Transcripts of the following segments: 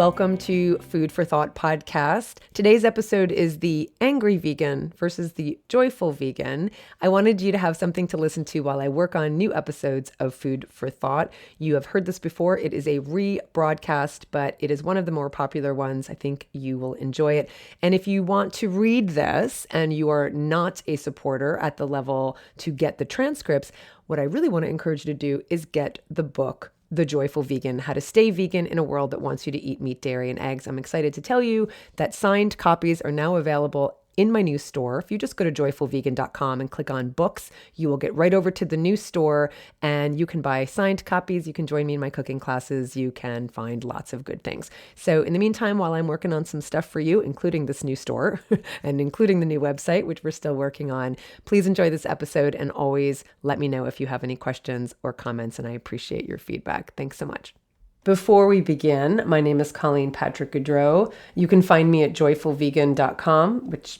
Welcome to Food for Thought podcast. Today's episode is the angry vegan versus the joyful vegan. I wanted you to have something to listen to while I work on new episodes of Food for Thought. You have heard this before. It is a rebroadcast, but it is one of the more popular ones. I think you will enjoy it. And if you want to read this and you are not a supporter at the level to get the transcripts, what I really want to encourage you to do is get the book, The Joyful Vegan, How to Stay Vegan in a World That Wants You to Eat Meat, Dairy, and Eggs. I'm excited to tell you that signed copies are now available in my new store. If you just go to joyfulvegan.com and click on books, you will get right over to the new store and you can buy signed copies. You can join me in my cooking classes. You can find lots of good things. So in the meantime, while I'm working on some stuff for you, including this new store and including the new website, which we're still working on, please enjoy this episode and always let me know if you have any questions or comments, and I appreciate your feedback. Thanks so much. Before we begin, my name is Colleen Patrick-Goudreau. You can find me at joyfulvegan.com, which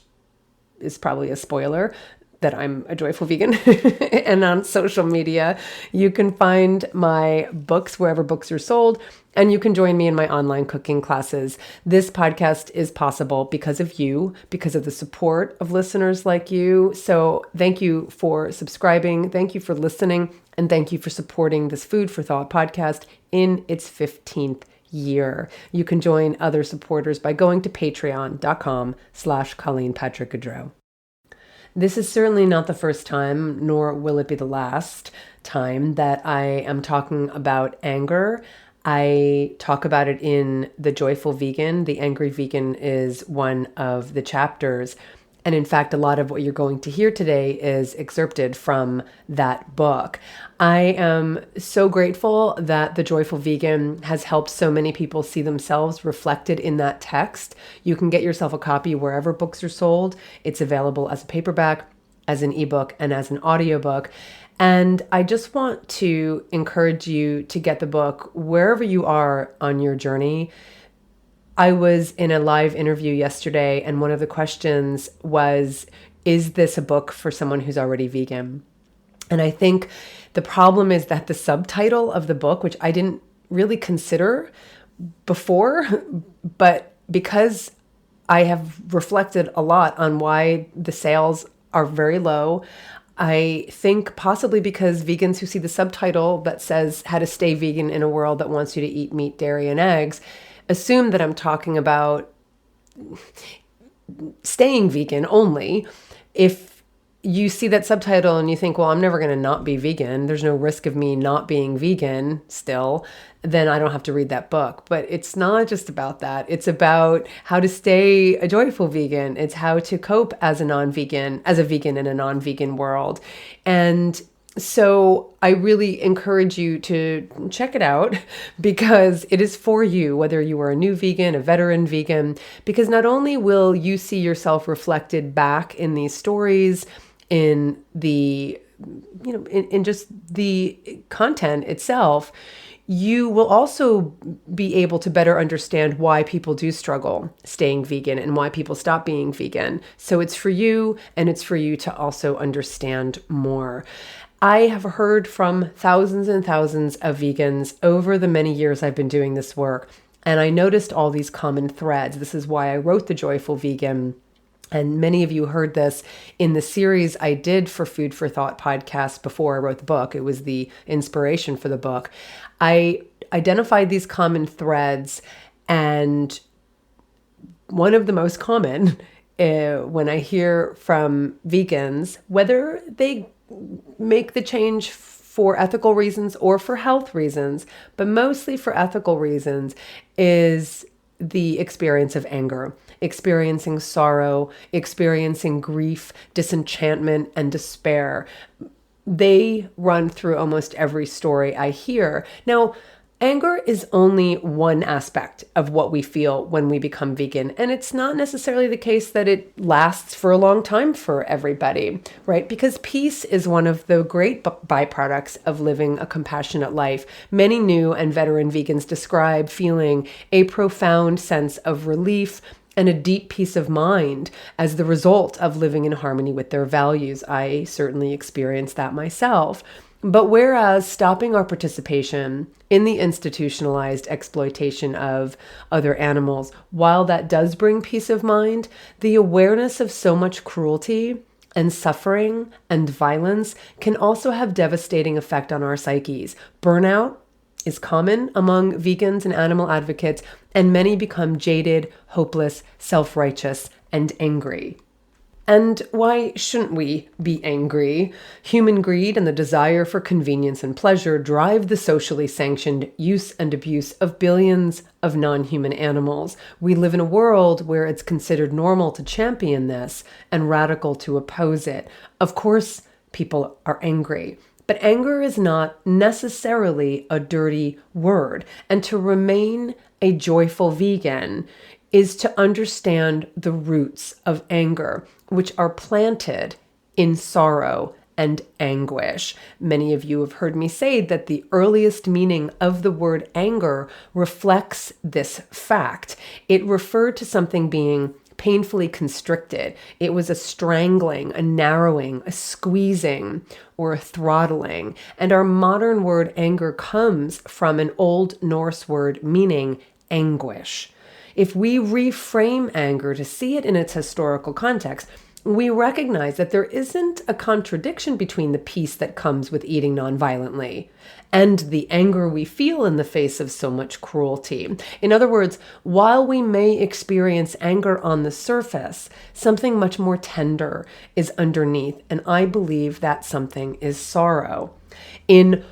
is probably a spoiler that I'm a joyful vegan. And on social media, you can find my books wherever books are sold, and you can join me in my online cooking classes. This podcast is possible because of you, because of the support of listeners like you. So thank you for subscribing. Thank you for listening. And thank you for supporting this Food for Thought podcast in its 15th year. You can join other supporters by going to patreon.com/Colleen Patrick-Goudreau. This is certainly not the first time, nor will it be the last time that I am talking about anger. I talk about it in The Joyful Vegan. The Angry Vegan is one of the chapters. And in fact, a lot of what you're going to hear today is excerpted from that book. I am so grateful that The Joyful Vegan has helped so many people see themselves reflected in that text. You can get yourself a copy wherever books are sold. It's available as a paperback, as an ebook, and as an audiobook. And I just want to encourage you to get the book wherever you are on your journey. I was in a live interview yesterday, and one of the questions was, is this a book for someone who's already vegan? And I think the problem is that the subtitle of the book, which I didn't really consider before, but because I have reflected a lot on why the sales are very low, I think possibly because vegans who see the subtitle that says How to Stay Vegan in a World That Wants You to Eat Meat, Dairy, and Eggs assume that I'm talking about staying vegan only. If you see that subtitle and you think, well, I'm never going to not be vegan, there's no risk of me not being vegan still, then I don't have to read that book. But it's not just about that. It's about how to stay a joyful vegan. It's how to cope as a vegan in a non-vegan world. And so I really encourage you to check it out because it is for you, whether you are a new vegan, a veteran vegan, because not only will you see yourself reflected back in these stories, in the, in just the content itself, you will also be able to better understand why people do struggle staying vegan and why people stop being vegan. So it's for you, and it's for you to also understand more. I have heard from thousands and thousands of vegans over the many years I've been doing this work, and I noticed all these common threads. This is why I wrote The Joyful Vegan. And many of you heard this in the series I did for Food for Thought podcast before I wrote the book. It was the inspiration for the book. I identified these common threads, and one of the most common when I hear from vegans, whether they make the change for ethical reasons or for health reasons, but mostly for ethical reasons, is the experience of anger, experiencing sorrow, experiencing grief, disenchantment, and despair. They run through almost every story I hear. Now, anger is only one aspect of what we feel when we become vegan. And it's not necessarily the case that it lasts for a long time for everybody, right? Because peace is one of the great byproducts of living a compassionate life. Many new and veteran vegans describe feeling a profound sense of relief and a deep peace of mind as the result of living in harmony with their values. I certainly experienced that myself. But whereas stopping our participation in the institutionalized exploitation of other animals, while that does bring peace of mind, the awareness of so much cruelty and suffering and violence can also have devastating effect on our psyches. Burnout is common among vegans and animal advocates, and many become jaded, hopeless, self-righteous, and angry. And why shouldn't we be angry? Human greed and the desire for convenience and pleasure drive the socially sanctioned use and abuse of billions of non-human animals. We live in a world where it's considered normal to champion this and radical to oppose it. Of course, people are angry. But anger is not necessarily a dirty word. And to remain a joyful vegan is to understand the roots of anger, which are planted in sorrow and anguish. Many of you have heard me say that the earliest meaning of the word anger reflects this fact. It referred to something being painfully constricted. It was a strangling, a narrowing, a squeezing, or a throttling. And our modern word anger comes from an Old Norse word meaning anguish. If we reframe anger to see it in its historical context, we recognize that there isn't a contradiction between the peace that comes with eating nonviolently and the anger we feel in the face of so much cruelty. In other words, while we may experience anger on the surface, something much more tender is underneath, and I believe that something is sorrow. In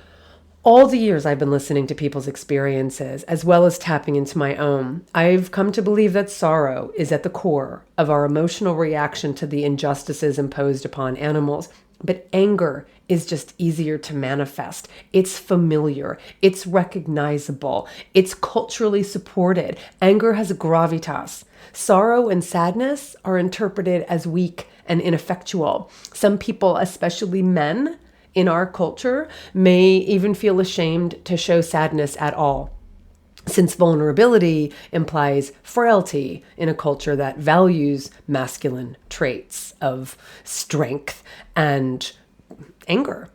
all the years I've been listening to people's experiences, as well as tapping into my own, I've come to believe that sorrow is at the core of our emotional reaction to the injustices imposed upon animals. But anger is just easier to manifest. It's familiar. It's recognizable. It's culturally supported. Anger has a gravitas. Sorrow and sadness are interpreted as weak and ineffectual. Some people, especially men, in our culture, may even feel ashamed to show sadness at all, since vulnerability implies frailty in a culture that values masculine traits of strength and anger.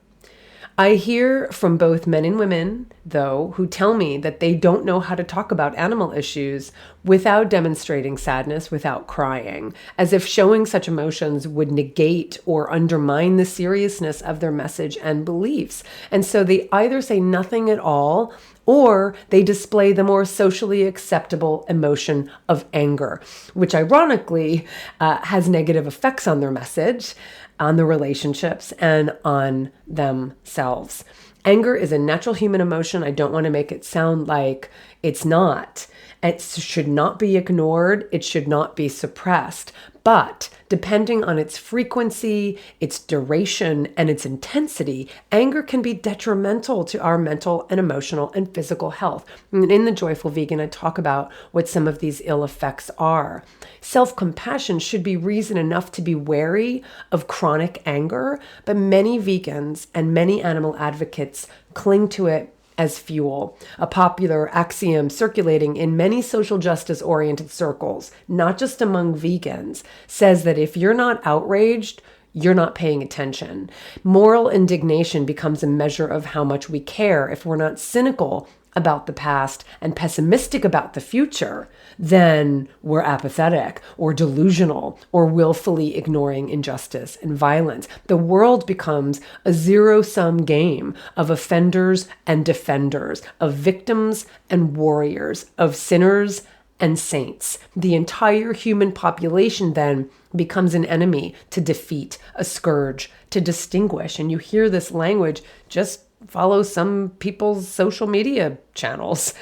I hear from both men and women, though, who tell me that they don't know how to talk about animal issues without demonstrating sadness, without crying, as if showing such emotions would negate or undermine the seriousness of their message and beliefs. And so they either say nothing at all, or they display the more socially acceptable emotion of anger, which ironically has negative effects on their message, on the relationships, and on themselves. Anger is a natural human emotion. I don't want to make it sound like it's not. It should not be ignored. It should not be suppressed. But depending on its frequency, its duration, and its intensity, anger can be detrimental to our mental and emotional and physical health. And in The Joyful Vegan, I talk about what some of these ill effects are. Self-compassion should be reason enough to be wary of chronic anger, but many vegans and many animal advocates cling to it as fuel. A popular axiom circulating in many social justice-oriented circles, not just among vegans, says that if you're not outraged, you're not paying attention. Moral indignation becomes a measure of how much we care. If we're not cynical about the past and pessimistic about the future, then we're apathetic or delusional or willfully ignoring injustice and violence. The world becomes a zero-sum game of offenders and defenders, of victims and warriors, of sinners and saints. The entire human population then becomes an enemy to defeat, a scourge to distinguish. And you hear this language, just follow some people's social media channels.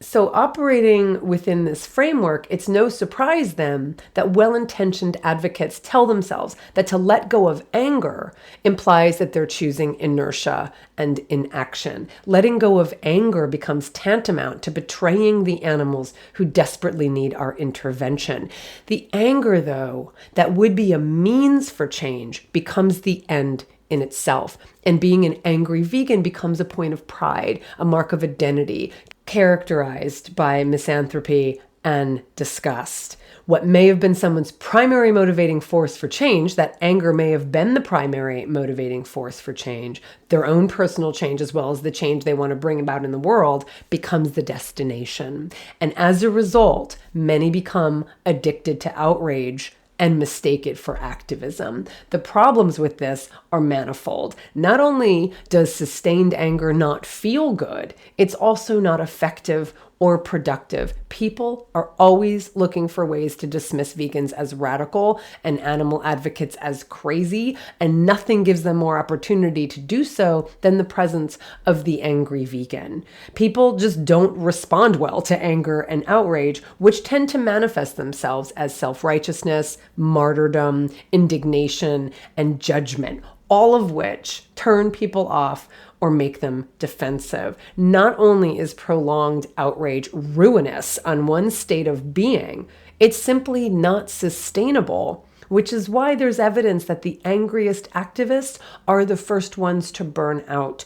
So operating within this framework, it's no surprise then that well-intentioned advocates tell themselves that to let go of anger implies that they're choosing inertia and inaction. Letting go of anger becomes tantamount to betraying the animals who desperately need our intervention. The anger, though, that would be a means for change becomes the end in itself. And being an angry vegan becomes a point of pride, a mark of identity, characterized by misanthropy and disgust. what may have been someone's primary motivating force for change, that anger may have been the primary motivating force for change, their own personal change as well as the change they want to bring about in the world, becomes the destination. And as a result, many become addicted to outrage and mistake it for activism. The problems with this are manifold. Not only does sustained anger not feel good, it's also not effective or productive. People are always looking for ways to dismiss vegans as radical and animal advocates as crazy, and nothing gives them more opportunity to do so than the presence of the angry vegan. People just don't respond well to anger and outrage, which tend to manifest themselves as self-righteousness, martyrdom, indignation, and judgment, all of which turn people off or make them defensive. Not only is prolonged outrage ruinous on one's state of being, it's simply not sustainable, which is why there's evidence that the angriest activists are the first ones to burn out.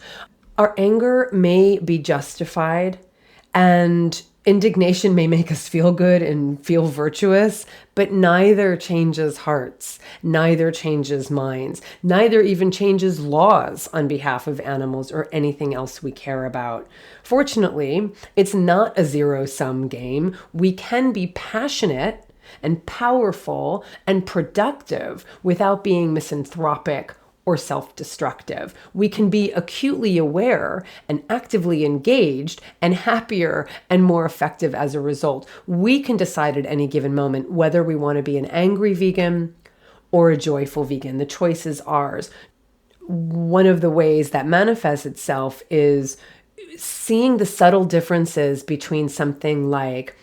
Our anger may be justified, and indignation may make us feel good and feel virtuous, but neither changes hearts, neither changes minds, neither even changes laws on behalf of animals or anything else we care about. Fortunately, it's not a zero-sum game. We can be passionate and powerful and productive without being misanthropic or self-destructive. We can be acutely aware and actively engaged and happier and more effective as a result. We can decide at any given moment whether we want to be an angry vegan or a joyful vegan. The choice is ours. One of the ways that manifests itself is seeing the subtle differences between something like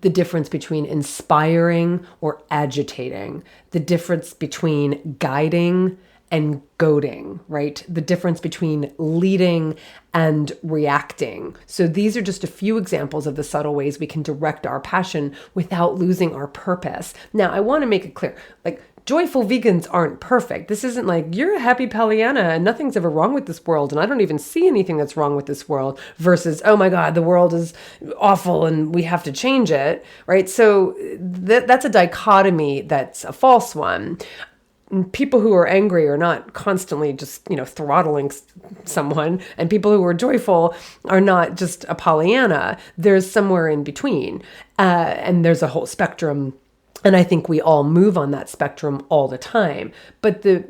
the difference between inspiring or agitating, the difference between guiding and goading, right? The difference between leading and reacting. So these are just a few examples of the subtle ways we can direct our passion without losing our purpose. Now, I want to make it clear, like, joyful vegans aren't perfect. This isn't like, you're a happy Pollyanna and nothing's ever wrong with this world and I don't even see anything that's wrong with this world, versus, oh my God, the world is awful and we have to change it, right? So that's a dichotomy that's a false one. People who are angry are not constantly just, throttling someone, and people who are joyful are not just a Pollyanna. There's somewhere in between, and there's a whole spectrum. And I think we all move on that spectrum all the time. But the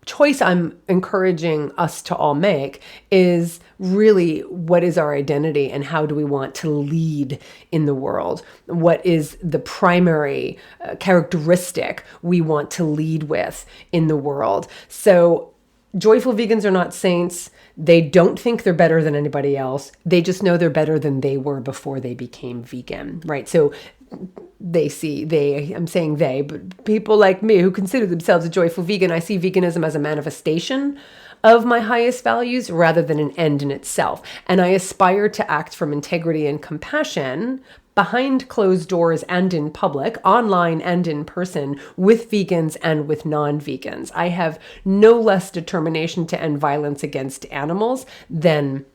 choice I'm encouraging us to all make is really, what is our identity and how do we want to lead in the world? What is the primary characteristic we want to lead with in the world? So joyful vegans are not saints. They don't think they're better than anybody else. They just know they're better than they were before they became vegan, right? So I'm saying they, but people like me who consider themselves a joyful vegan, I see veganism as a manifestation of my highest values rather than an end in itself. And I aspire to act from integrity and compassion behind closed doors and in public, online and in person, with vegans and with non-vegans. I have no less determination to end violence against animals than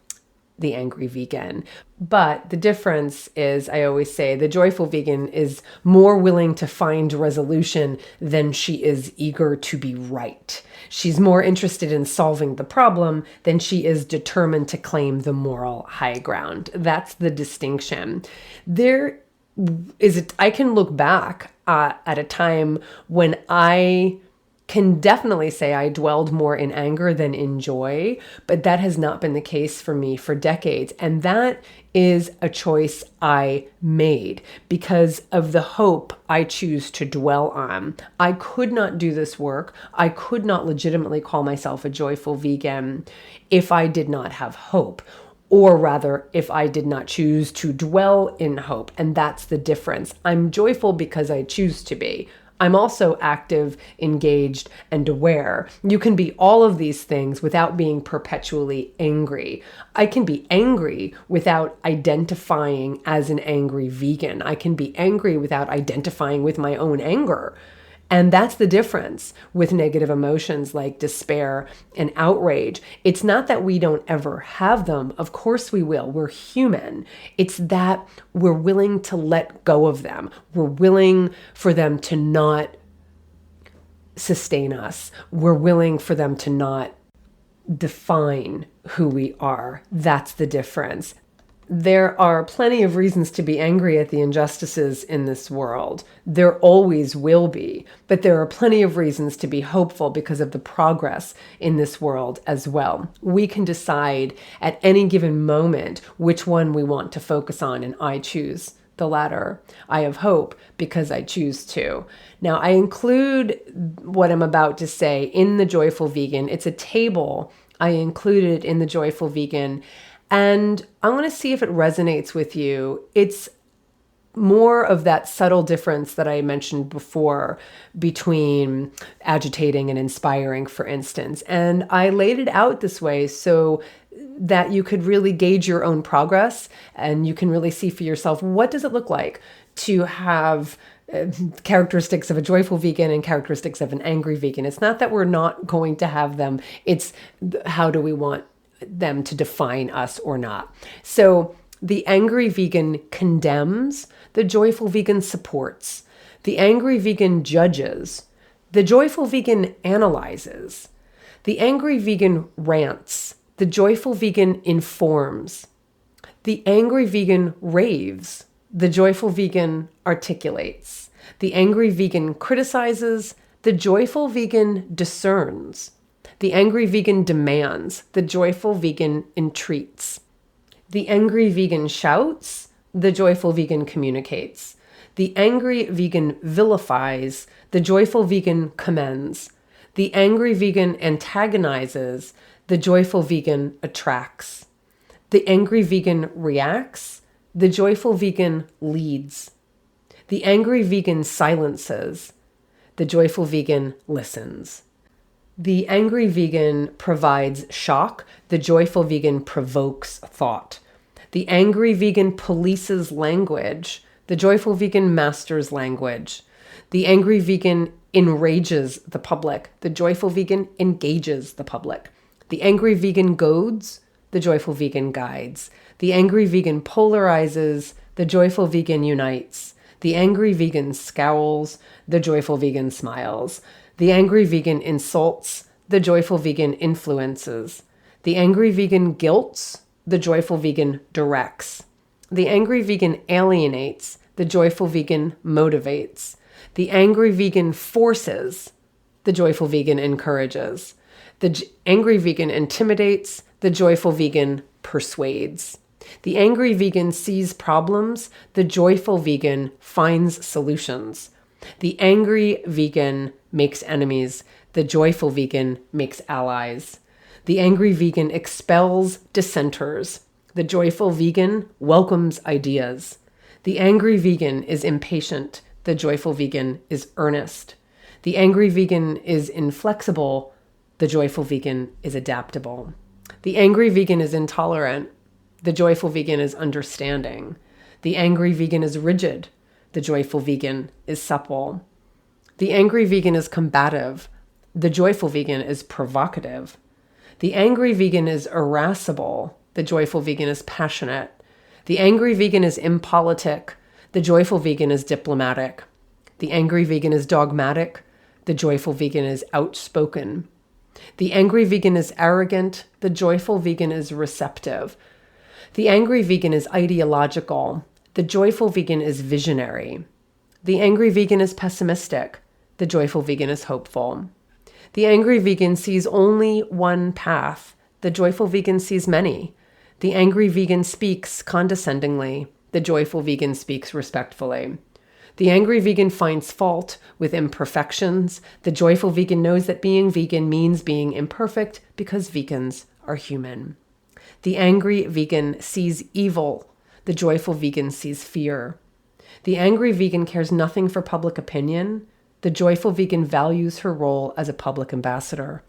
the angry vegan. But the difference is, I always say, the joyful vegan is more willing to find resolution than she is eager to be right. She's more interested in solving the problem than she is determined to claim the moral high ground. That's the distinction. I can look back at a time when I can definitely say I dwelled more in anger than in joy, but that has not been the case for me for decades. And that is a choice I made because of the hope I choose to dwell on. I could not do this work. I could not legitimately call myself a joyful vegan if I did not have hope. Or rather, if I did not choose to dwell in hope. And that's the difference. I'm joyful because I choose to be. I'm also active, engaged, and aware. You can be all of these things without being perpetually angry. I can be angry without identifying as an angry vegan. I can be angry without identifying with my own anger. And that's the difference with negative emotions like despair and outrage. It's not that we don't ever have them. Of course we will. We're human. It's that we're willing to let go of them. We're willing for them to not sustain us. We're willing for them to not define who we are. That's the difference. There are plenty of reasons to be angry at the injustices in this world. There always will be, but there are plenty of reasons to be hopeful because of the progress in this world as well. We can decide at any given moment which one we want to focus on, and I choose the latter. I have hope because I choose to. Now, I include what I'm about to say in the Joyful Vegan. It's a table I included in the Joyful Vegan, and I want to see if it resonates with you. It's more of that subtle difference that I mentioned before between agitating and inspiring, for instance. And I laid it out this way so that you could really gauge your own progress and you can really see for yourself, what does it look like to have characteristics of a joyful vegan and characteristics of an angry vegan. It's not that we're not going to have them. It's how do we want them to define us or not. So the angry vegan condemns, the joyful vegan supports. The angry vegan judges. The joyful vegan analyzes. The angry vegan rants. The joyful vegan informs. The angry vegan raves. The joyful vegan articulates. The angry vegan criticizes. The joyful vegan discerns. The angry vegan demands. The joyful vegan entreats. The angry vegan shouts. The joyful vegan communicates. The angry vegan vilifies. The joyful vegan commends. The angry vegan antagonizes. The joyful vegan attracts. The angry vegan reacts. The joyful vegan leads. The angry vegan silences. The joyful vegan listens. The angry vegan provides shock. The joyful vegan provokes thought. The angry vegan polices language. The joyful vegan masters language. The angry vegan enrages the public. The joyful vegan engages the public. The angry vegan goads. The joyful vegan guides. The angry vegan polarizes. The joyful vegan unites. The angry vegan scowls. The joyful vegan smiles. The angry vegan insults. The joyful vegan influences. The angry vegan guilts. The joyful vegan directs. The angry vegan alienates. The joyful vegan motivates. The angry vegan forces. The joyful vegan encourages. The angry vegan intimidates. The joyful vegan persuades. The angry vegan sees problems. The joyful vegan finds solutions. The angry vegan makes enemies. The joyful vegan makes allies. The angry vegan expels dissenters. The joyful vegan welcomes ideas. The angry vegan is impatient. The joyful vegan is earnest. The angry vegan is inflexible. The joyful vegan is adaptable. The angry vegan is intolerant. The joyful vegan is understanding. The angry vegan is rigid. The joyful vegan is supple. The angry vegan is combative. The joyful vegan is provocative. The angry vegan is irascible. The joyful vegan is passionate. The angry vegan is impolitic. The joyful vegan is diplomatic. The angry vegan is dogmatic. The joyful vegan is outspoken. The angry vegan is arrogant. The joyful vegan is receptive. The angry vegan is ideological. The joyful vegan is visionary. The angry vegan is pessimistic. The joyful vegan is hopeful. The angry vegan sees only one path. The joyful vegan sees many. The angry vegan speaks condescendingly. The joyful vegan speaks respectfully. The angry vegan finds fault with imperfections. The joyful vegan knows that being vegan means being imperfect because vegans are human. The angry vegan sees evil. The joyful vegan sees fear. The angry vegan cares nothing for public opinion. The joyful vegan values her role as a public ambassador.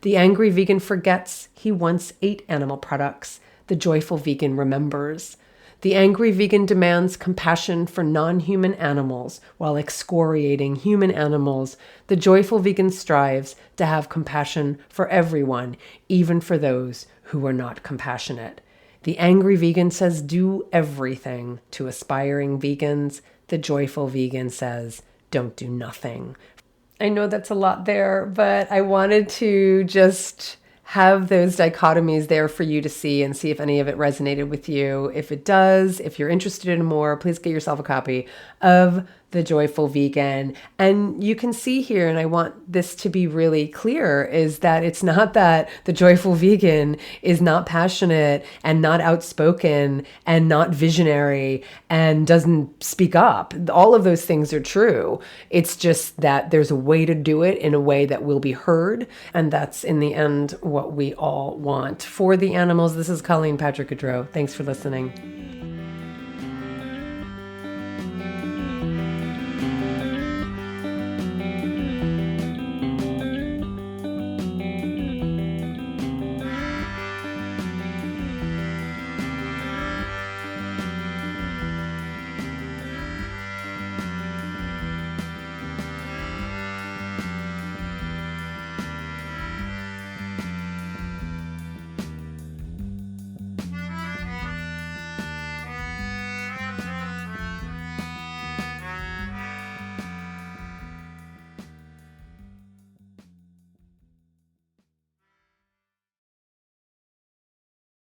The angry vegan forgets he once ate animal products. The joyful vegan remembers. The angry vegan demands compassion for non-human animals while excoriating human animals. The joyful vegan strives to have compassion for everyone, even for those who are not compassionate. The angry vegan says do everything to aspiring vegans. The joyful vegan says don't do nothing. I know that's a lot there, but I wanted to just have those dichotomies there for you to see and see if any of it resonated with you. If it does, if you're interested in more, please get yourself a copy of The Joyful Vegan. And you can see here, and I want this to be really clear, is that it's not that The Joyful Vegan is not passionate and not outspoken and not visionary and doesn't speak up. All of those things are true. It's just that there's a way to do it in a way that will be heard. And that's in the end what we all want for the animals. This is Colleen Patrick-Goudreau. Thanks for listening.